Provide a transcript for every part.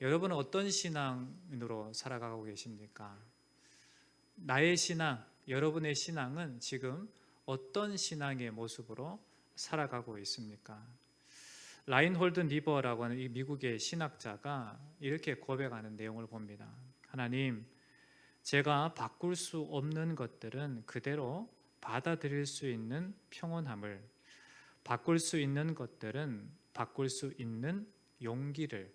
여러분은 어떤 신앙으로 살아가고 계십니까? 나의 신앙, 여러분의 신앙은 지금 어떤 신앙의 모습으로 살아가고 있습니까? 라인홀드 니버라고 하는 이 미국의 신학자가 이렇게 고백하는 내용을 봅니다. 하나님, 제가 바꿀 수 없는 것들은 그대로 받아들일 수 있는 평온함을, 바꿀 수 있는 것들은 바꿀 수 있는 용기를,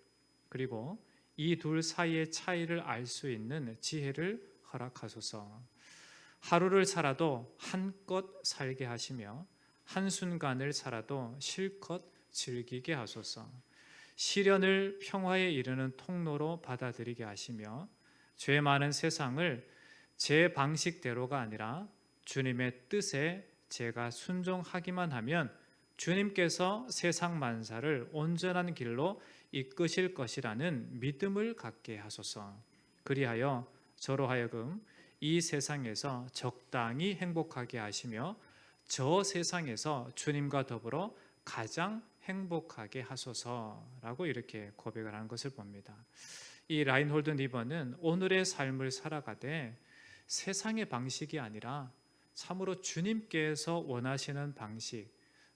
그리고 이 둘 사이의 차이를 알 수 있는 지혜를 허락하소서. 하루를 살아도 한껏 살게 하시며 한순간을 살아도 실컷 즐기게 하소서. 시련을 평화에 이르는 통로로 받아들이게 하시며 죄 많은 세상을 제 방식대로가 아니라 주님의 뜻에 제가 순종하기만 하면 주님께서 세상 만사를 온전한 길로 이끄실 것이라는 믿음을 갖게 하소서. 그리하여 저로 하여금 이 세상에서 적당히 행복하게 하시며 저 세상에서 주님과 더불어 가장 행복하게 하소서라고 이렇게 고백을 하는 것을 봅니다. 이 라인홀드 니버는 오늘의 삶을 살아가되 세상의 방식이 아니라 참으로 주님께서 원하시는 방식,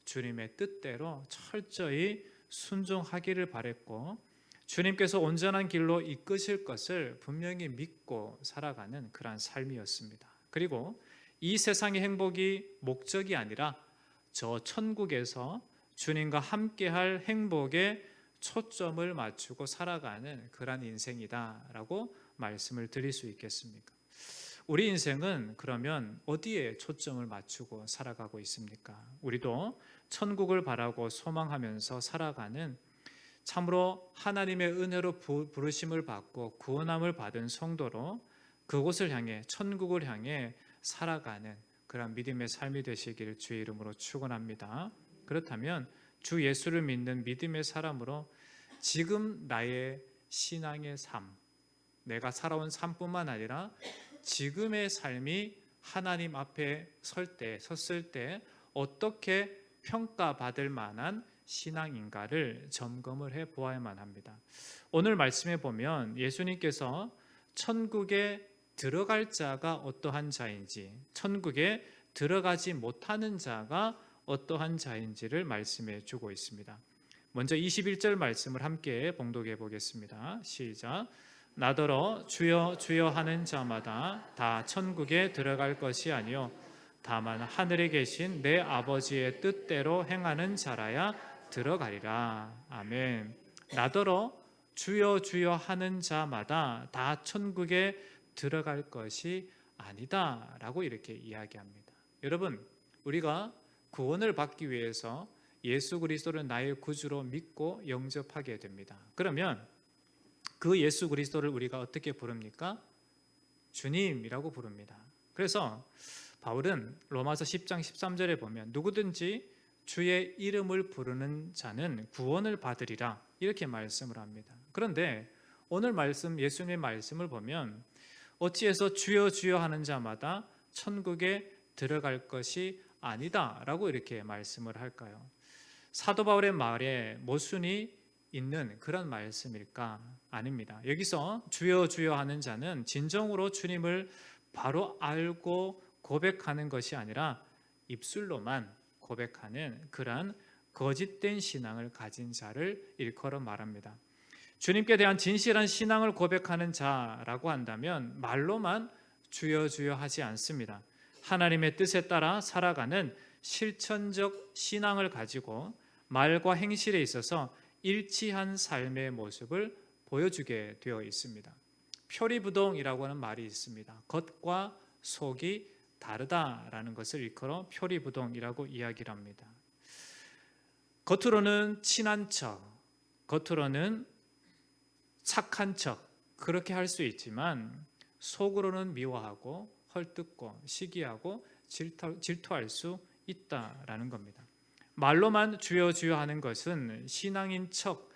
주님의 뜻대로 철저히 순종하기를 바랬고 주님께서 온전한 길로 이끄실 것을 분명히 믿고 살아가는 그러한 삶이었습니다. 그리고 이 세상의 행복이 목적이 아니라 저 천국에서 주님과 함께할 행복에 초점을 맞추고 살아가는 그러한 인생이다라고 말씀을 드릴 수 있겠습니까? 우리 인생은 그러면 어디에 초점을 맞추고 살아가고 있습니까? 우리도 천국을 바라고 소망하면서 살아가는 참으로 하나님의 은혜로 부르심을 받고 구원함을 받은 성도로 그곳을 향해 천국을 향해 살아가는 그런 믿음의 삶이 되시기를 주의 이름으로 축원합니다. 그렇다면 주 예수를 믿는 믿음의 사람으로 지금 나의 신앙의 삶, 내가 살아온 삶뿐만 아니라 지금의 삶이 하나님 앞에 섰을 때 어떻게 평가받을 만한 신앙인가를 점검을 해 보아야만 합니다. 오늘 말씀에 보면 예수님께서 천국에 들어갈 자가 어떠한 자인지, 천국에 들어가지 못하는 자가 어떠한 자인지를 말씀해 주고 있습니다. 먼저 21절 말씀을 함께 봉독해 보겠습니다. 시작. 나더러 주여 주여 하는 자마다 다 천국에 들어갈 것이 아니요 다만 하늘에 계신 내 아버지의 뜻대로 행하는 자라야 들어가리라. 아멘. 나더러 주여 주여 하는 자마다 다 천국에 들어갈 것이 아니다 라고 이렇게 이야기합니다. 여러분, 우리가 구원을 받기 위해서 예수 그리스도를 나의 구주로 믿고 영접하게 됩니다. 그러면 그 예수 그리스도를 우리가 어떻게 부릅니까? 주님이라고 부릅니다. 그래서 바울은 로마서 10장 13절에 보면 누구든지 주의 이름을 부르는 자는 구원을 받으리라 이렇게 말씀을 합니다. 그런데 오늘 말씀, 예수님의 말씀을 보면 어찌해서 주여 주여 하는 자마다 천국에 들어갈 것이 아니다 라고 이렇게 말씀을 할까요? 사도 바울의 말에 모순이 있는 그런 말씀일까? 아닙니다. 여기서 주여 주여 하는 자는 진정으로 주님을 바로 알고 고백하는 것이 아니라 입술로만 고백하는 그러한 거짓된 신앙을 가진 자를 일컬어 말합니다. 주님께 대한 진실한 신앙을 고백하는 자라고 한다면 말로만 주여 주여 하지 않습니다. 하나님의 뜻에 따라 살아가는 실천적 신앙을 가지고 말과 행실에 있어서 일치한 삶의 모습을 보여주게 되어 있습니다. 표리부동이라고 하는 말이 있습니다. 겉과 속이 다르다라는 것을 일컬어 표리부동이라고 이야기를 합니다. 겉으로는 친한 척, 겉으로는 착한 척 그렇게 할 수 있지만 속으로는 미워하고 헐뜯고 시기하고 질투할 수 있다라는 겁니다. 말로만 주여 주여 하는 것은 신앙인 척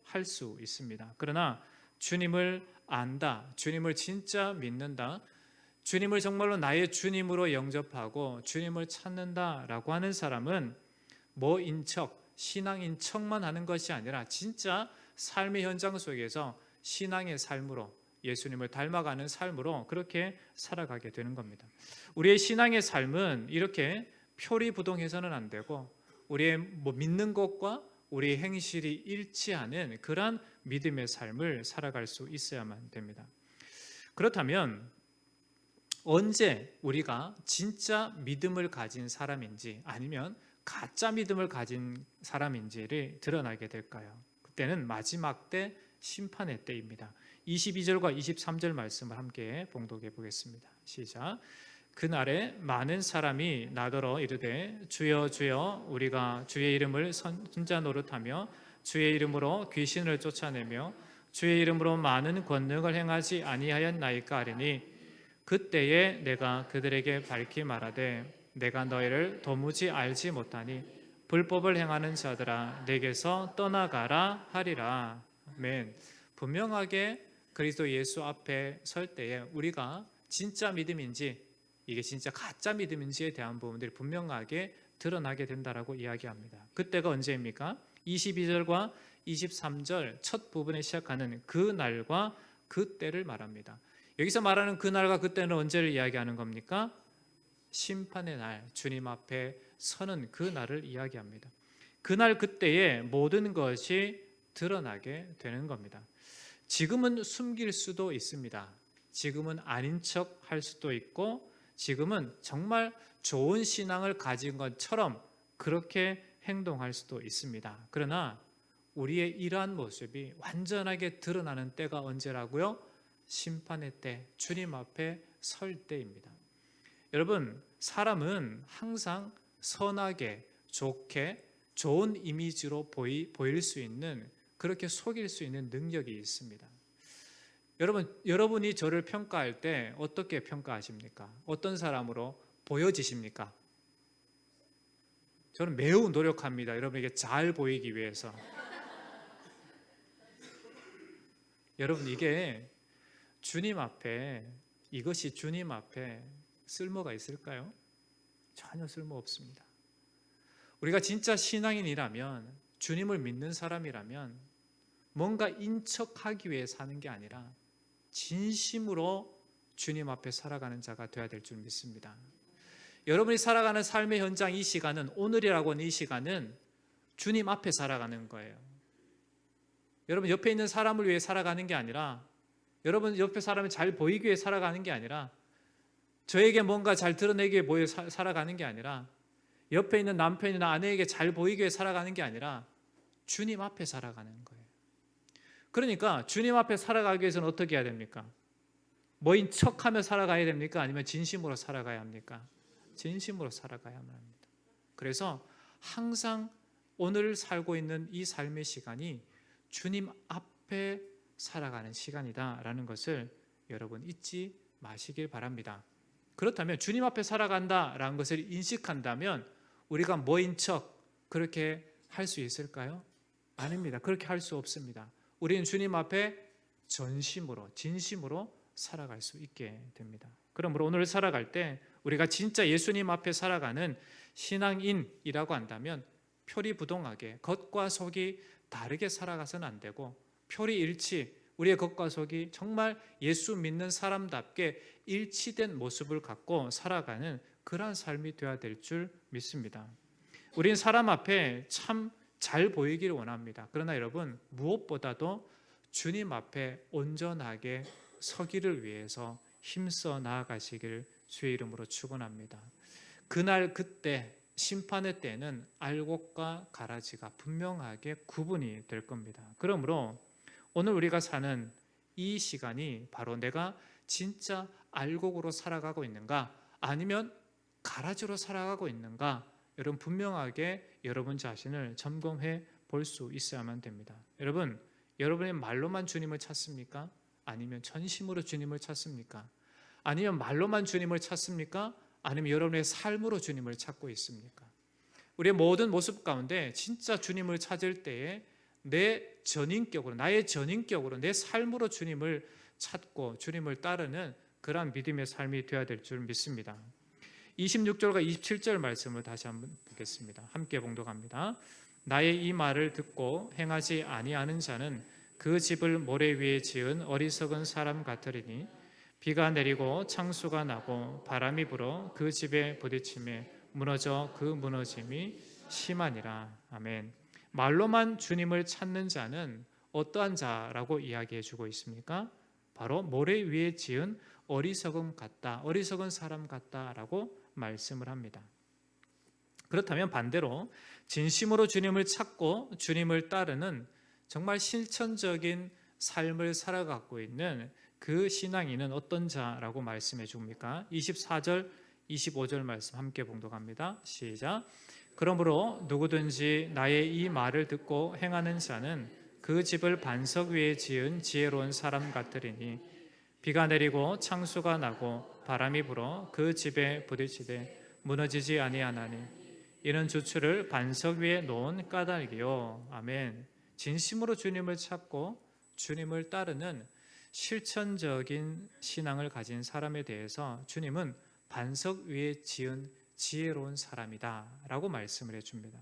할 수 있습니다. 그러나 주님을 안다, 주님을 진짜 믿는다, 주님을 정말로 나의 주님으로 영접하고 주님을 찾는다라고 하는 사람은 뭐인 척, 신앙인 척만 하는 것이 아니라 진짜 삶의 현장 속에서 신앙의 삶으로 예수님을 닮아가는 삶으로 그렇게 살아가게 되는 겁니다. 우리의 신앙의 삶은 이렇게 표리부동해서는 안 되고 우리의 믿는 것과 우리의 행실이 일치하는 그러한 믿음의 삶을 살아갈 수 있어야만 됩니다. 그렇다면 언제 우리가 진짜 믿음을 가진 사람인지 아니면 가짜 믿음을 가진 사람인지를 드러나게 될까요? 그때는 마지막 때 심판의 때입니다. 22절과 23절 말씀을 함께 봉독해 보겠습니다. 시작. 그날에 많은 사람이 나더러 이르되 주여 주여 우리가 주의 이름을 선자 노릇하며 주의 이름으로 귀신을 쫓아내며 주의 이름으로 많은 권능을 행하지 아니하였나이까 하리니 그때에 내가 그들에게 밝히 말하되 내가 너희를 도무지 알지 못하니 불법을 행하는 자들아 내게서 떠나가라 하리라. 아멘. 분명하게 그리스도 예수 앞에 설 때에 우리가 진짜 믿음인지 이게 진짜 가짜 믿음인지에 대한 부분들이 분명하게 드러나게 된다라고 이야기합니다. 그때가 언제입니까? 22절과 23절 첫 부분에 시작하는 그 날과 그때를 말합니다. 여기서 말하는 그 날과 그때는 언제를 이야기하는 겁니까? 심판의 날, 주님 앞에 서는 그 날을 이야기합니다. 그날 그때에 모든 것이 드러나게 되는 겁니다. 지금은 숨길 수도 있습니다. 지금은 아닌 척 할 수도 있고 지금은 정말 좋은 신앙을 가진 것처럼 그렇게 행동할 수도 있습니다. 그러나 우리의 이러한 모습이 완전하게 드러나는 때가 언제라고요? 심판의 때, 주님 앞에 설 때입니다. 여러분, 사람은 항상 선하게, 좋게, 좋은 이미지로 보일 수 있는, 그렇게 속일 수 있는 능력이 있습니다. 여러분이 저를 평가할 때 어떻게 평가하십니까? 어떤 사람으로 보여지십니까? 저는 매우 노력합니다. 여러분에게 잘 보이기 위해서. 여러분, 이것이 주님 앞에 쓸모가 있을까요? 전혀 쓸모 없습니다. 우리가 진짜 신앙인이라면, 주님을 믿는 사람이라면 뭔가 인척하기 위해 사는 게 아니라 진심으로 주님 앞에 살아가는 자가 되어야 될 줄 믿습니다. 여러분이 살아가는 삶의 현장 이 시간은, 오늘이라고 하는 이 시간은 주님 앞에 살아가는 거예요. 여러분 옆에 있는 사람을 위해 살아가는 게 아니라, 여러분 옆에 사람이 잘 보이기 위해 살아가는 게 아니라, 저에게 뭔가 잘 드러내기 위해 살아가는 게 아니라, 옆에 있는 남편이나 아내에게 잘 보이기 위해 살아가는 게 아니라 주님 앞에 살아가는 거예요. 그러니까 주님 앞에 살아가기 위해서는 어떻게 해야 됩니까? 뭐인 척하며 살아가야 됩니까? 아니면 진심으로 살아가야 합니까? 진심으로 살아가야만 합니다. 그래서 항상 오늘 살고 있는 이 삶의 시간이 주님 앞에 살아가는 시간이다라는 것을 여러분 잊지 마시길 바랍니다. 그렇다면 주님 앞에 살아간다라는 것을 인식한다면 우리가 뭐인 척 그렇게 할 수 있을까요? 아닙니다. 그렇게 할 수 없습니다. 우리는 주님 앞에 전심으로, 진심으로 살아갈 수 있게 됩니다. 그러므로 오늘 살아갈 때 우리가 진짜 예수님 앞에 살아가는 신앙인이라고 한다면 표리부동하게 겉과 속이 다르게 살아가서는 안 되고, 표리일치, 우리의 겉과 속이 정말 예수 믿는 사람답게 일치된 모습을 갖고 살아가는 그러한 삶이 되어야 될 줄 믿습니다. 우리는 사람 앞에 참 잘 보이기를 원합니다. 그러나 여러분, 무엇보다도 주님 앞에 온전하게 서기를 위해서 힘써 나아가시길 주의 이름으로 축원합니다. 그날 그때 심판의 때는 알곡과 가라지가 분명하게 구분이 될 겁니다. 그러므로 오늘 우리가 사는 이 시간이 바로 내가 진짜 알곡으로 살아가고 있는가 아니면 가라지로 살아가고 있는가, 여러분 분명하게 여러분 자신을 점검해 볼 수 있어야만 됩니다. 여러분의 말로만 주님을 찾습니까? 아니면 전심으로 주님을 찾습니까? 아니면 말로만 주님을 찾습니까? 아니면 여러분의 삶으로 주님을 찾고 있습니까? 우리의 모든 모습 가운데 진짜 주님을 찾을 때에 나의 전인격으로 내 삶으로 주님을 찾고 주님을 따르는 그러한 믿음의 삶이 되어야 될 줄 믿습니다. 26절과 27절 말씀을 다시 한번 보겠습니다. 함께 봉독합니다. 나의 이 말을 듣고 행하지 아니하는 자는 그 집을 모래 위에 지은 어리석은 사람 같으리니 비가 내리고 창수가 나고 바람이 불어 그 집에 부딪힘에 무너져 그 무너짐이 심하니라. 아멘. 말로만 주님을 찾는 자는 어떠한 자라고 이야기해 주고 있습니까? 바로 모래 위에 지은 어리석음 같다, 어리석은 사람 같다라고 말씀을 합니다. 그렇다면 반대로 진심으로 주님을 찾고 주님을 따르는 정말 실천적인 삶을 살아가고 있는 그 신앙인은 어떤 자라고 말씀해 줍니까? 24절, 25절 말씀 함께 봉독합니다. 시작. 그러므로 누구든지 나의 이 말을 듣고 행하는 자는 그 집을 반석 위에 지은 지혜로운 사람 같으리니 비가 내리고 창수가 나고 바람이 불어 그 집에 부딪히되 무너지지 아니하나니 이는 주추를 반석 위에 놓은 까닭이요. 아멘. 진심으로 주님을 찾고 주님을 따르는 실천적인 신앙을 가진 사람에 대해서 주님은 반석 위에 지은 지혜로운 사람이다 라고 말씀을 해줍니다.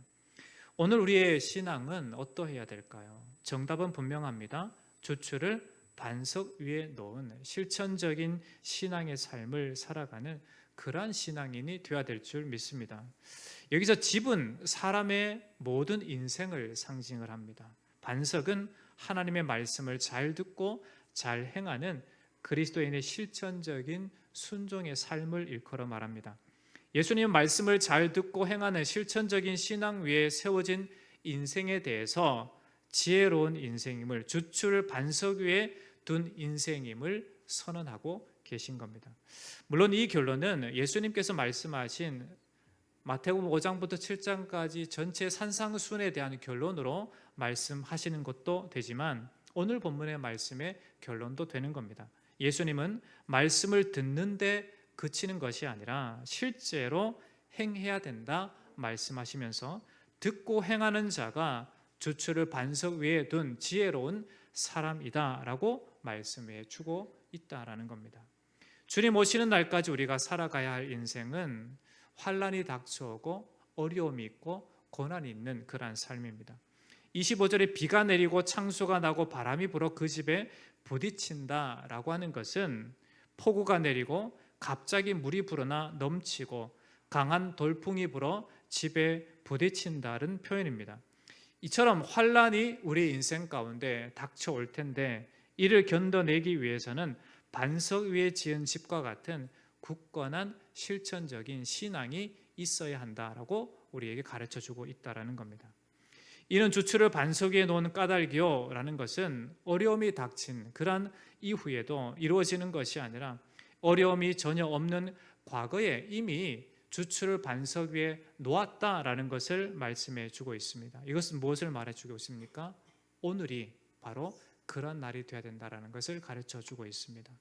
오늘 우리의 신앙은 어떠해야 될까요? 정답은 분명합니다. 주추를 반석 위에 놓은 실천적인 신앙의 삶을 살아가는 그러한 신앙인이 되어야 될 줄 믿습니다. 여기서 집은 사람의 모든 인생을 상징을 합니다. 반석은 하나님의 말씀을 잘 듣고 잘 행하는 그리스도인의 실천적인 순종의 삶을 일컬어 말합니다. 예수님은 말씀을 잘 듣고 행하는 실천적인 신앙 위에 세워진 인생에 대해서 지혜로운 인생임을, 주추를 반석 위에 둔 인생임을 선언하고 계신 겁니다. 물론 이 결론은 예수님께서 말씀하신 마태복음 5장부터 7장까지 전체 산상순에 대한 결론으로 말씀하시는 것도 되지만 오늘 본문의 말씀의 결론도 되는 겁니다. 예수님은 말씀을 듣는데 그치는 것이 아니라 실제로 행해야 된다 말씀하시면서 듣고 행하는 자가 주추를 반석 위에 둔 지혜로운 사람이다라고 말씀해 주고 있다라는 겁니다. 주님 오시는 날까지 우리가 살아가야 할 인생은 환난이 닥쳐오고 어려움이 있고 고난이 있는 그러한 삶입니다. 25절에 비가 내리고 창수가 나고 바람이 불어 그 집에 부딪힌다라고 하는 것은 폭우가 내리고 갑자기 물이 불어나 넘치고 강한 돌풍이 불어 집에 부딪힌다는 표현입니다. 이처럼 환난이 우리 인생 가운데 닥쳐올 텐데 이를 견뎌내기 위해서는 반석 위에 지은 집과 같은 굳건한 실천적인 신앙이 있어야 한다라고 우리에게 가르쳐주고 있다라는 겁니다. 이는 주추를 반석 위에 놓은 까닭이요 라는 것은 어려움이 닥친 그러한 이후에도 이루어지는 것이 아니라 어려움이 전혀 없는 과거에 이미 주추를 반석 위에 놓았다라는 것을 말씀해 주고 있습니다. 이것은 무엇을 말해 주고 있습니까? 오늘이 바로 그런 날이 되어야 된다라는 것을 가르쳐 주고 있습니다.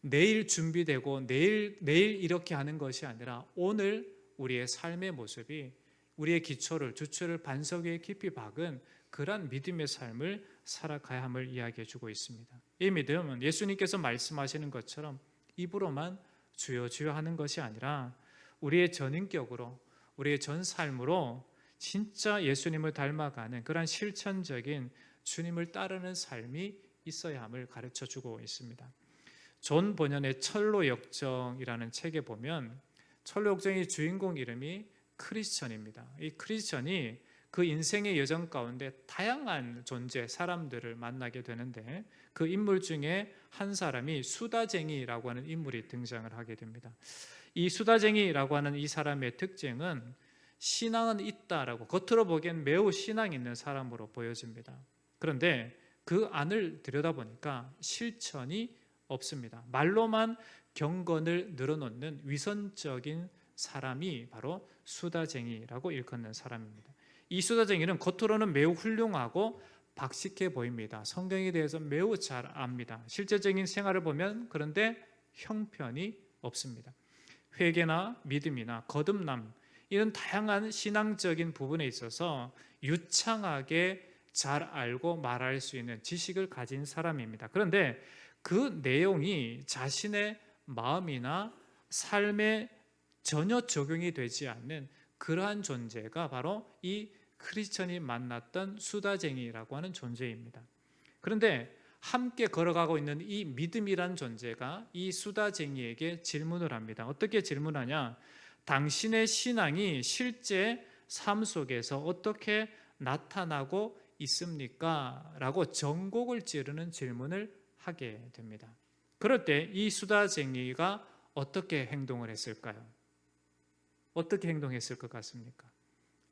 내일 준비되고 내일 이렇게 하는 것이 아니라 오늘 우리의 삶의 모습이 우리의 기초를 주추를 반석 위에 깊이 박은 그러한 믿음의 삶을 살아가야 함을 이야기해 주고 있습니다. 이 믿음은 예수님께서 말씀하시는 것처럼 입으로만 주여 주여 하는 것이 아니라 우리의 전인격으로 우리의 전 삶으로 진짜 예수님을 닮아가는 그러한 실천적인 주님을 따르는 삶이 있어야 함을 가르쳐 주고 있습니다. 존 버년의 철로 역정이라는 책에 보면 철로 역정의 주인공 이름이 크리스천입니다. 이 크리스천이 그 인생의 여정 가운데 다양한 존재, 사람들을 만나게 되는데 그 인물 중에 한 사람이 수다쟁이라고 하는 인물이 등장을 하게 됩니다. 이 수다쟁이라고 하는 이 사람의 특징은 신앙은 있다라고 겉으로 보기엔 매우 신앙 있는 사람으로 보여집니다. 그런데 그 안을 들여다보니까 실천이 없습니다. 말로만 경건을 늘어놓는 위선적인 사람이 바로 수다쟁이라고 일컫는 사람입니다. 이 수다쟁이는 겉으로는 매우 훌륭하고 박식해 보입니다. 성경에 대해서 매우 잘 압니다. 실제적인 생활을 보면 그런데 형편이 없습니다. 회개나 믿음이나 거듭남 이런 다양한 신앙적인 부분에 있어서 유창하게 잘 알고 말할 수 있는 지식을 가진 사람입니다. 그런데 그 내용이 자신의 마음이나 삶에 전혀 적용이 되지 않는 그러한 존재가 바로 이 크리스천이 만났던 수다쟁이라고 하는 존재입니다. 그런데 함께 걸어가고 있는 이 믿음이란 존재가 이 수다쟁이에게 질문을 합니다. 어떻게 질문하냐? 당신의 신앙이 실제 삶 속에서 어떻게 나타나고 있습니까? 라고 전곡을 찌르는 질문을 하게 됩니다. 그럴 때 이 수다쟁이가 어떻게 행동을 했을까요? 어떻게 행동했을 것 같습니까?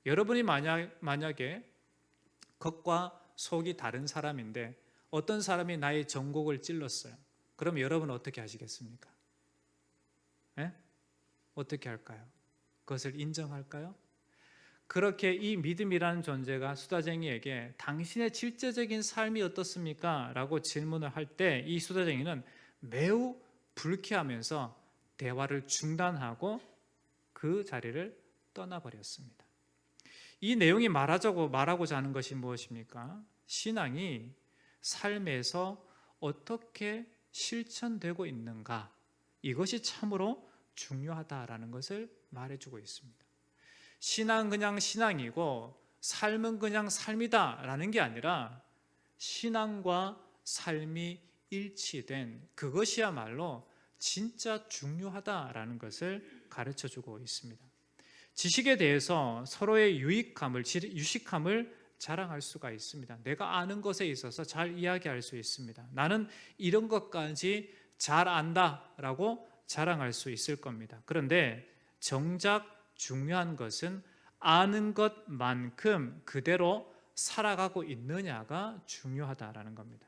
여러분이 만약에 겉과 속이 다른 사람인데 어떤 사람이 나의 전곡을 찔렀어요. 그럼 여러분은 어떻게 하시겠습니까? 예? 어떻게 할까요? 그것을 인정할까요? 그렇게 이 믿음이라는 존재가 수다쟁이에게 당신의 실제적인 삶이 어떻습니까? 라고 질문을 할 때 이 수다쟁이는 매우 불쾌하면서 대화를 중단하고 그 자리를 떠나버렸습니다. 이 내용이 말하고자 하는 것이 무엇입니까? 신앙이 삶에서 어떻게 실천되고 있는가, 이것이 참으로 중요하다라는 것을 말해주고 있습니다. 신앙은 그냥 신앙이고 삶은 그냥 삶이다라는 게 아니라 신앙과 삶이 일치된 그것이야말로 진짜 중요하다라는 것을 가르쳐주고 있습니다. 지식에 대해서 서로의 유식함을 자랑할 수가 있습니다. 내가 아는 것에 있어서 잘 이야기할 수 있습니다. 나는 이런 것까지 잘 안다라고 자랑할 수 있을 겁니다. 그런데 정작 중요한 것은 아는 것만큼 그대로 살아가고 있느냐가 중요하다라는 겁니다.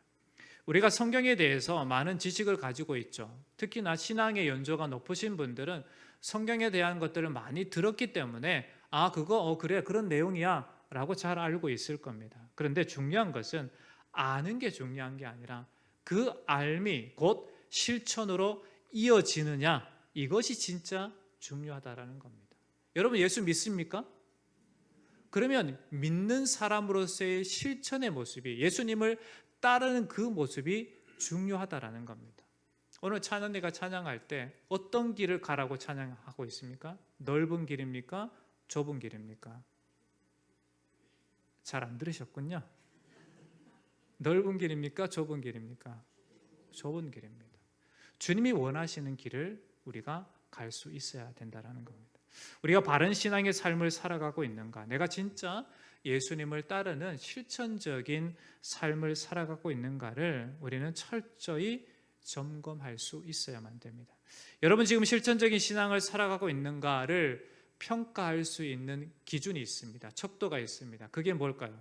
우리가 성경에 대해서 많은 지식을 가지고 있죠. 특히나 신앙의 연조가 높으신 분들은 성경에 대한 것들을 많이 들었기 때문에 그거 그래 그런 내용이야 라고 잘 알고 있을 겁니다. 그런데 중요한 것은 아는 게 중요한 게 아니라 그 알미 곧 실천으로 이어지느냐, 이것이 진짜 중요하다라는 겁니다. 여러분 예수 믿습니까? 그러면 믿는 사람으로서의 실천의 모습이, 예수님을 따르는 그 모습이 중요하다라는 겁니다. 오늘 찬양대가 찬양할 때 어떤 길을 가라고 찬양하고 있습니까? 넓은 길입니까? 좁은 길입니까? 잘 안 들으셨군요. 넓은 길입니까? 좁은 길입니까? 좁은 길입니다. 주님이 원하시는 길을 우리가 갈 수 있어야 된다는 겁니다. 우리가 바른 신앙의 삶을 살아가고 있는가? 내가 진짜 예수님을 따르는 실천적인 삶을 살아가고 있는가를 우리는 철저히 점검할 수 있어야만 됩니다. 여러분 지금 실천적인 신앙을 살아가고 있는가를 평가할 수 있는 기준이 있습니다. 척도가 있습니다. 그게 뭘까요?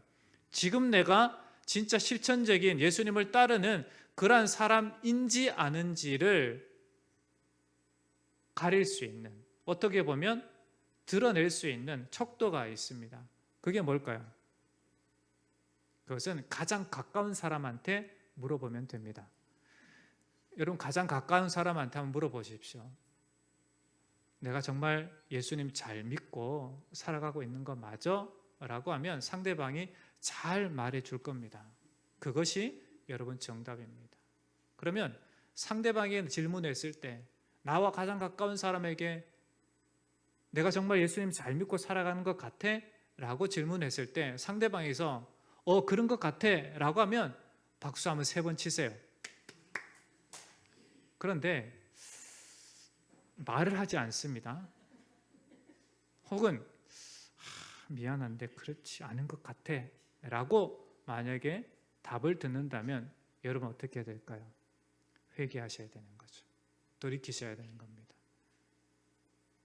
지금 내가 진짜 실천적인 예수님을 따르는 그러한 사람인지 아닌지를 가릴 수 있는, 어떻게 보면 드러낼 수 있는 척도가 있습니다. 그게 뭘까요? 그것은 가장 가까운 사람한테 물어보면 됩니다. 여러분 가장 가까운 사람한테 한번 물어보십시오. 내가 정말 예수님 잘 믿고 살아가고 있는 거 맞아? 라고 하면 상대방이 잘 말해줄 겁니다. 그것이 여러분 정답입니다. 그러면 상대방이 질문했을 때 나와 가장 가까운 사람에게 내가 정말 예수님 잘 믿고 살아가는 것 같아? 라고 질문했을 때 상대방에서 그런 것 같아 라고 하면 박수 한번 3번 치세요. 그런데 말을 하지 않습니다. 혹은 미안한데 그렇지 않은 것 같아 라고 만약에 답을 듣는다면 여러분 어떻게 해야 될까요? 회개하셔야 되는 거죠. 돌이키셔야 되는 겁니다.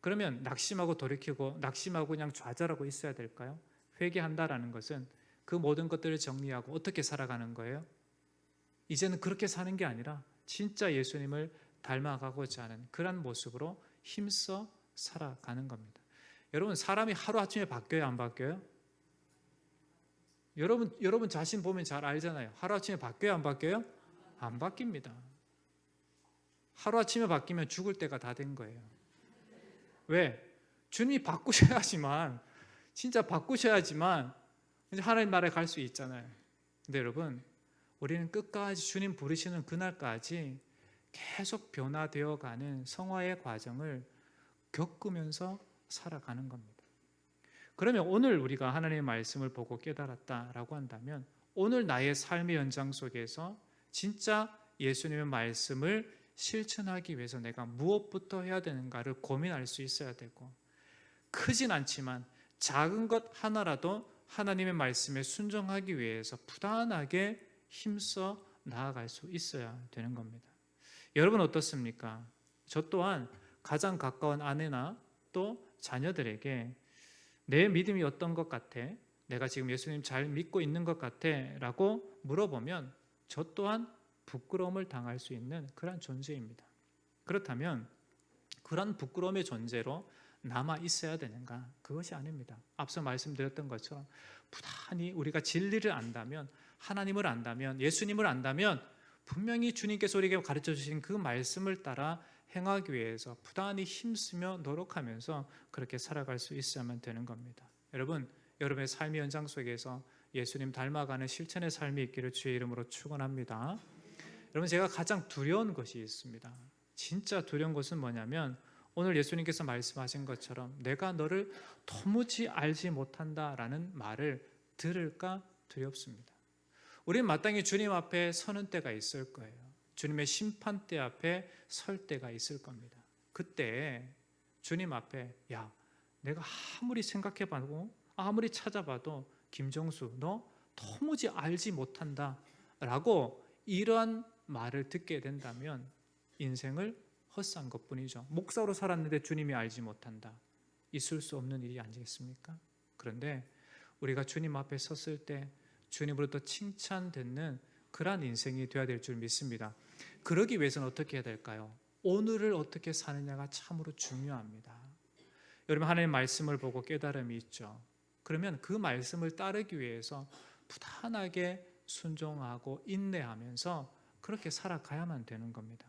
그러면 낙심하고 돌이키고 낙심하고 그냥 좌절하고 있어야 될까요? 회개한다라는 것은 그 모든 것들을 정리하고 어떻게 살아가는 거예요? 이제는 그렇게 사는 게 아니라 진짜 예수님을 닮아가고자 하는 그런 모습으로 힘써 살아가는 겁니다. 여러분 사람이 하루아침에 바뀌어요? 안 바뀌어요? 여러분 자신 보면 잘 알잖아요. 하루아침에 바뀌어요? 안 바뀌어요? 안 바뀝니다. 하루아침에 바뀌면 죽을 때가 다 된 거예요. 왜? 주님이 바꾸셔야지만, 진짜 바꾸셔야지만 이제 하나님 나라에 갈 수 있잖아요. 근데 여러분 우리는 끝까지 주님 부르시는 그날까지 계속 변화되어가는 성화의 과정을 겪으면서 살아가는 겁니다. 그러면 오늘 우리가 하나님의 말씀을 보고 깨달았다라고 한다면 오늘 나의 삶의 연장 속에서 진짜 예수님의 말씀을 실천하기 위해서 내가 무엇부터 해야 되는가를 고민할 수 있어야 되고, 크진 않지만 작은 것 하나라도 하나님의 말씀에 순종하기 위해서 부단하게 힘써 나아갈 수 있어야 되는 겁니다. 여러분 어떻습니까? 저 또한 가장 가까운 아내나 또 자녀들에게 내 믿음이 어떤 것 같아? 내가 지금 예수님 잘 믿고 있는 것 같아? 라고 물어보면 저 또한 부끄러움을 당할 수 있는 그런 존재입니다. 그렇다면 그런 부끄러움의 존재로 남아 있어야 되는가? 그것이 아닙니다. 앞서 말씀드렸던 것처럼 부단히 우리가 진리를 안다면, 하나님을 안다면, 예수님을 안다면 분명히 주님께서 우리에게 가르쳐 주신 그 말씀을 따라 행하기 위해서 부단히 힘쓰며 노력하면서 그렇게 살아갈 수 있어야만 되는 겁니다. 여러분, 여러분의 삶의 연장 속에서 예수님 닮아가는 실천의 삶이 있기를 주의 이름으로 축원합니다. 여러분, 제가 가장 두려운 것이 있습니다. 진짜 두려운 것은 뭐냐면 오늘 예수님께서 말씀하신 것처럼 내가 너를 도무지 알지 못한다라는 말을 들을까 두렵습니다. 우리는 마땅히 주님 앞에 서는 때가 있을 거예요. 주님의 심판대 앞에 설 때가 있을 겁니다. 그때 주님 앞에 야, 내가 아무리 생각해봐도 아무리 찾아봐도 김정수 너 도무지 알지 못한다 라고 이러한 말을 듣게 된다면 인생을 헛산 것뿐이죠. 목사로 살았는데 주님이 알지 못한다. 있을 수 없는 일이 아니겠습니까? 그런데 우리가 주님 앞에 섰을 때 주님으로부터 칭찬받는 그러한 인생이 되어야 될 줄 믿습니다. 그러기 위해서는 어떻게 해야 될까요? 오늘을 어떻게 사느냐가 참으로 중요합니다. 여러분, 하나님의 말씀을 보고 깨달음이 있죠. 그러면 그 말씀을 따르기 위해서 부단하게 순종하고 인내하면서 그렇게 살아가야만 되는 겁니다.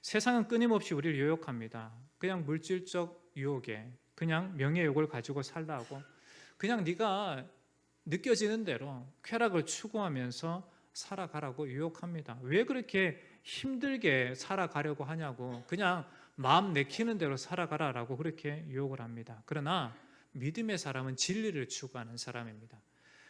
세상은 끊임없이 우리를 유혹합니다. 그냥 물질적 유혹에, 그냥 명예욕을 가지고 살라고, 그냥 네가 느껴지는 대로 쾌락을 추구하면서 살아가라고 유혹합니다. 왜 그렇게 힘들게 살아가려고 하냐고, 그냥 마음 내키는 대로 살아가라라고 그렇게 유혹을 합니다. 그러나 믿음의 사람은 진리를 추구하는 사람입니다.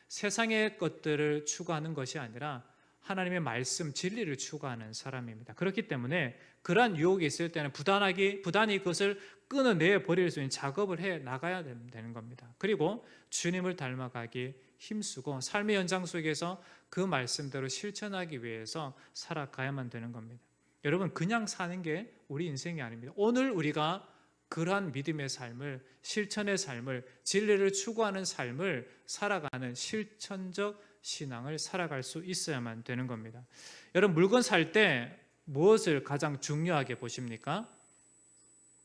세상의 것들을 추구하는 것이 아니라 하나님의 말씀, 진리를 추구하는 사람입니다. 그렇기 때문에 그러한 유혹이 있을 때는 부단히 그것을 끊어내 버릴 수 있는 작업을 해 나가야 되는 겁니다. 그리고 주님을 닮아가기 힘쓰고 삶의 연장 속에서 그 말씀대로 실천하기 위해서 살아가야만 되는 겁니다. 여러분, 그냥 사는 게 우리 인생이 아닙니다. 오늘 우리가 그러한 믿음의 삶을, 실천의 삶을, 진리를 추구하는 삶을 살아가는 실천적 신앙을 살아갈 수 있어야만 되는 겁니다. 여러분, 물건 살 때 무엇을 가장 중요하게 보십니까?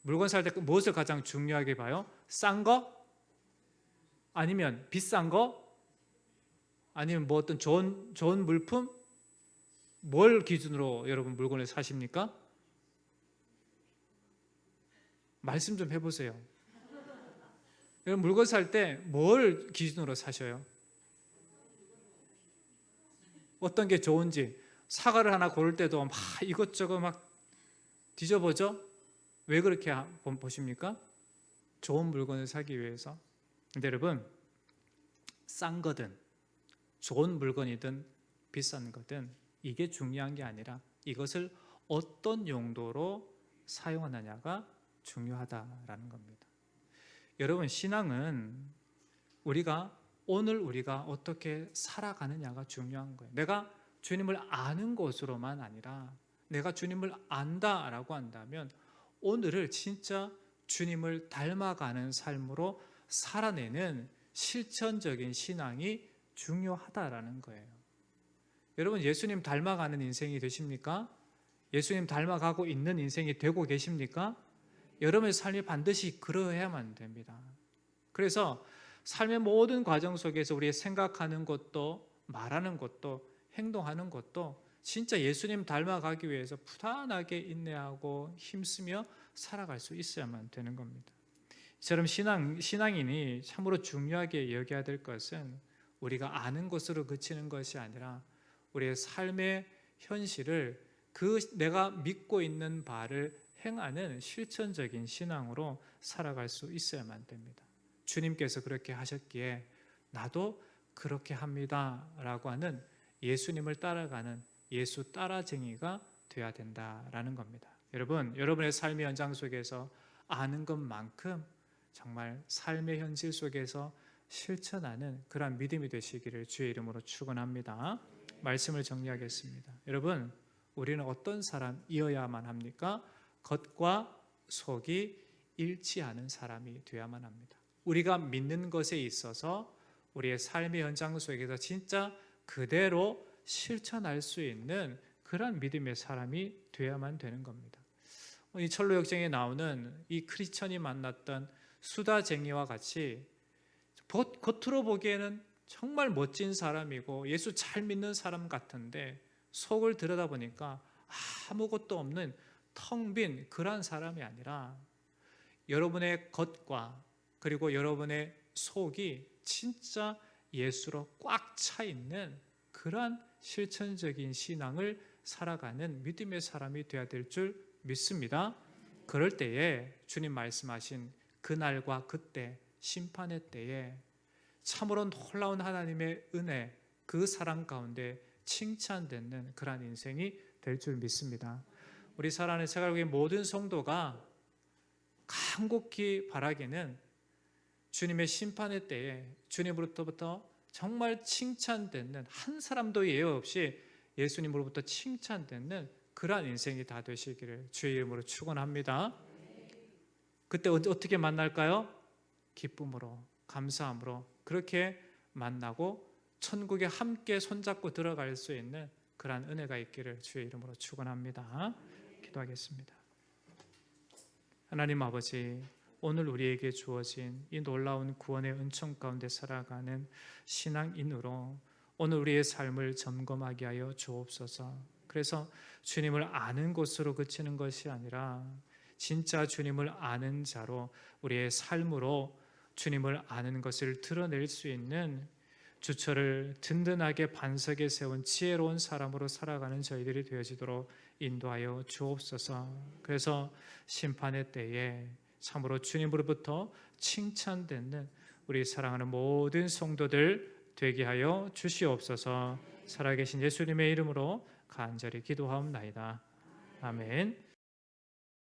물건 살 때 무엇을 가장 중요하게 봐요? 싼 거? 아니면 비싼 거? 아니면 뭐 어떤 좋은 물품? 뭘 기준으로 여러분 물건을 사십니까? 말씀 좀 해보세요. 여러분, 물건 살 때 뭘 기준으로 사셔요? 어떤 게 좋은지. 사과를 하나 고를 때도 막 이것저것 막 뒤져보죠? 왜 그렇게 보십니까? 좋은 물건을 사기 위해서. 근데 여러분, 싼 거든 좋은 물건이든 비싼 거든 이게 중요한 게 아니라 이것을 어떤 용도로 사용하느냐가 중요하다라는 겁니다. 여러분, 신앙은 오늘 우리가 어떻게 살아가느냐가 중요한 거예요. 내가 주님을 아는 것으로만 아니라 내가 주님을 안다라고 한다면 오늘을 진짜 주님을 닮아가는 삶으로 살아내는 실천적인 신앙이 중요하다라는 거예요. 여러분, 예수님 닮아가는 인생이 되십니까? 예수님 닮아가고 있는 인생이 되고 계십니까? 여러분의 삶이 반드시 그러해야만 됩니다. 그래서 삶의 모든 과정 속에서 우리의 생각하는 것도 말하는 것도 행동하는 것도 진짜 예수님 닮아가기 위해서 부단하게 인내하고 힘쓰며 살아갈 수 있어야만 되는 겁니다. 이처럼 신앙인이 참으로 중요하게 여겨야 될 것은 우리가 아는 것으로 그치는 것이 아니라 우리의 삶의 현실을 내가 믿고 있는 바를 행하는 실천적인 신앙으로 살아갈 수 있어야만 됩니다. 주님께서 그렇게 하셨기에 나도 그렇게 합니다 라고 하는 예수님을 따라가는 예수 따라쟁이가 돼야 된다라는 겁니다. 여러분, 여러분의 삶의 현장 속에서 아는 것만큼 정말 삶의 현실 속에서 실천하는 그러한 믿음이 되시기를 주의 이름으로 축원합니다. 말씀을 정리하겠습니다. 여러분, 우리는 어떤 사람이어야만 합니까? 겉과 속이 일치하는 사람이 되어야만 합니다. 우리가 믿는 것에 있어서 우리의 삶의 현장 속에서 진짜 그대로 실천할 수 있는 그런 믿음의 사람이 되어야만 되는 겁니다. 이 철로 역정에 나오는 이 크리스천이 만났던 수다쟁이와 같이 겉으로 보기에는 정말 멋진 사람이고 예수 잘 믿는 사람 같은데 속을 들여다보니까 아무것도 없는 텅 빈 그런 사람이 아니라 여러분의 겉과 그리고 여러분의 속이 진짜 예수로 꽉 차 있는 그러한 실천적인 신앙을 살아가는 믿음의 사람이 되어야 될 줄 믿습니다. 그럴 때에 주님 말씀하신 그날과 그때 심판의 때에 참으로 놀라운 하나님의 은혜, 그 사랑 가운데 칭찬되는 그러한 인생이 될 줄 믿습니다. 우리 사랑하는 세가족의 모든 성도가 간곡히 바라기는 주님의 심판의 때에 주님으로부터 정말 칭찬되는, 한 사람도 예외 없이 예수님으로부터 칭찬되는 그러한 인생이 다 되시기를 주의 이름으로 축원합니다. 그때 어떻게 만날까요? 기쁨으로, 감사함으로 그렇게 만나고 천국에 함께 손잡고 들어갈 수 있는 그러한 은혜가 있기를 주의 이름으로 축원합니다. 기도하겠습니다. 하나님 아버지, 오늘 우리에게 주어진 이 놀라운 구원의 은총 가운데 살아가는 신앙인으로 오늘 우리의 삶을 점검하게 하여 주옵소서. 그래서 주님을 아는 것으로 그치는 것이 아니라 진짜 주님을 아는 자로 우리의 삶으로 주님을 아는 것을 드러낼 수 있는 주처를 든든하게 반석에 세운 지혜로운 사람으로 살아가는 저희들이 되어지도록 인도하여 주옵소서. 그래서 심판의 때에 참으로 주님으로부터 칭찬되는 우리 사랑하는 모든 성도들 되게 하여 주시옵소서. 살아계신 예수님의 이름으로 간절히 기도하옵나이다. 아멘.